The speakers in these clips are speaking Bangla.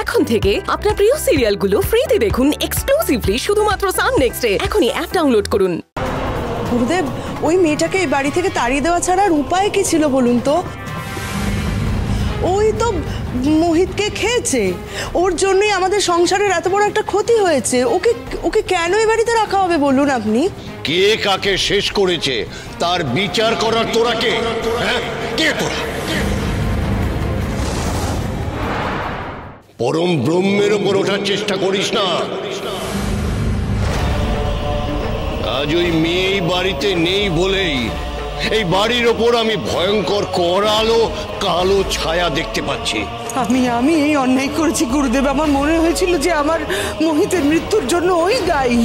এখন থেকে আপনার প্রিয় সিরিয়ালগুলো ফ্রিতে দেখুন এক্সক্লুসিভলি শুধুমাত্র সান নেক্সটে। এখনই অ্যাপ ডাউনলোড করুন। গুরুদেব, ওই মেয়েটাকে এই বাড়ি থেকে তাড়িয়ে দেওয়া ছাড়া আর উপায় কি ছিল বলুন তো? ওই তো মোহিতকে খেয়েছে, ওর জন্যই আমাদের সংসারের এত বড় একটা ক্ষতি হয়েছে। ওকে ওকে কেন এই বাড়িতে রাখা হবে বলুন আপনি? কে কাকে শেষ করেছে তার বিচার করার তোরা কে? হ্যাঁ, কে তোরা? পরম ব্রহ্মের ওপর ওঠার চেষ্টা করিস না। আজ ওই মেয়ে বাড়িতে নেই বলেই এই বাড়ির ওপর আমি ভয়ঙ্কর করালো কালো ছায়া দেখতে পাচ্ছি। আমি এই অন্যায় করেছি গুরুদেব। আমার মনে হয়েছিল যে আমার মোহিতের মৃত্যুর জন্য ওই দায়ী।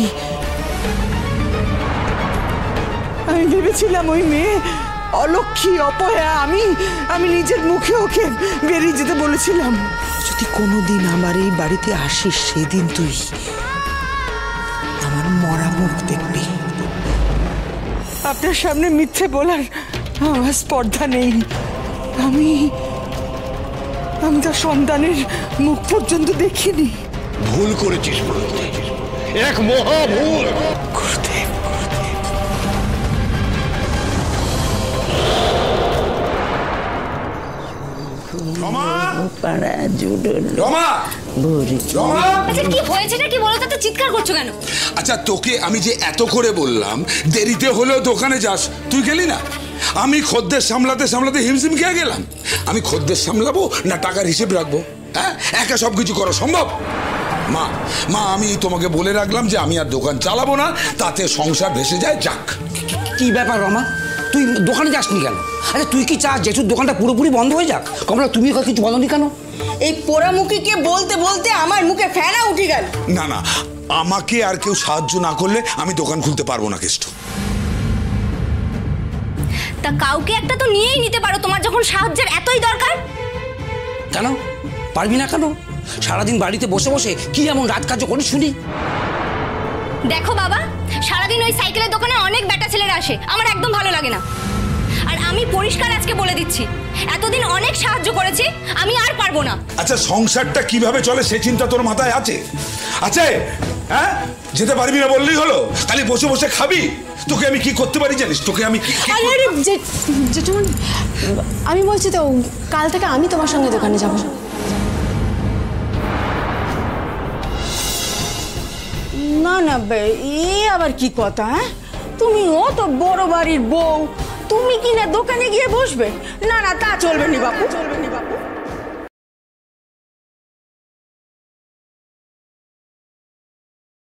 আমি ভেবেছিলাম ওই মেয়ে অলক্ষী, অপয়া। আমি নিজের মুখে ওকে বেরিয়ে যেতে বলেছিলাম। যদি কোনোদিন আমার এই বাড়িতে আসিস, সেদিন তুই আমার মরা মুখ দেখবি। আপনার সামনে মিথ্যে বলার আমার স্পর্ধা নেই। আমি তার সন্তানের মুখ পর্যন্ত দেখিনি। ভুল করেছিস, এক মহা ভুল। গুরুদেব, কি হয়েছেটা কি বলো তো, চিৎকার করছো কেন? আচ্ছা, তোকে আমি যে এত করে বললাম দেরিতে হলেও দোকানে যাস, তুই গেলি না। আমি খদ্দের সামলাতে সামলাতে হিমশিম খেয়ে গেলাম। আমি খদ্দের সামলাবো না টাকার হিসেব রাখবো? হ্যাঁ, একা সবকিছু করা সম্ভব? মা আমি তোমাকে বলে রাখলাম যে আমি আর দোকান চালাবো না, তাতে সংসার ভেসে যায়। যাক। কি ব্যাপার রমা, তুই দোকানে যাসনি কেন? আচ্ছা, তুই কি চাস জেঠুর দোকানটা পুরোপুরি বন্ধ হয়ে যাক? কমলা, তুমি কিছু বলনি কেন? এই পোড়ামুখীকে বলতে বলতে আমার মুখে ফেনা উঠে গেল। না, আমাকে আর কেউ সাহায্য না করলে আমি দোকান খুলতে পারবো না কেষ্ট। তা কাউকে একটা তো নিয়েই নিতে পারো, তোমার যখন সাহায্যের এতই দরকার। কেন পারবি না? কেন সারাদিন বাড়িতে বসে বসে কি এমন রাজকার্য করে শুনি? দেখো বাবা, সারাদিন ওই সাইকেলের দোকানে অনেক বেটা ছেলেরা আসে, আমার একদম ভালো লাগে না। আর আমি পরিষ্কার আজকে বলে দিচ্ছি, এতদিন অনেক সাহায্য করেছি, আমি আর পারবো না। আচ্ছা, সংসারটা কিভাবে চলে সে চিন্তা তোর মাথায় আছে? হ্যাঁ, যেতে পারবি না বললেই হলো? খালি বসে বসে খাবি? তোকে আমি কি করতে পারি জানিস? তোকে আমি জেঠুমনি, আমি বলছি তো কাল থেকে আমি তোমার সঙ্গে দোকানে যাব। না, এ আবার কি কথা? হ্যাঁ, তুমিও তো বড় বাড়ির বউ, তুমি কি না দোকানে গিয়ে বসবে? না, তা চলবে না বাপু, চলবে না বাপু।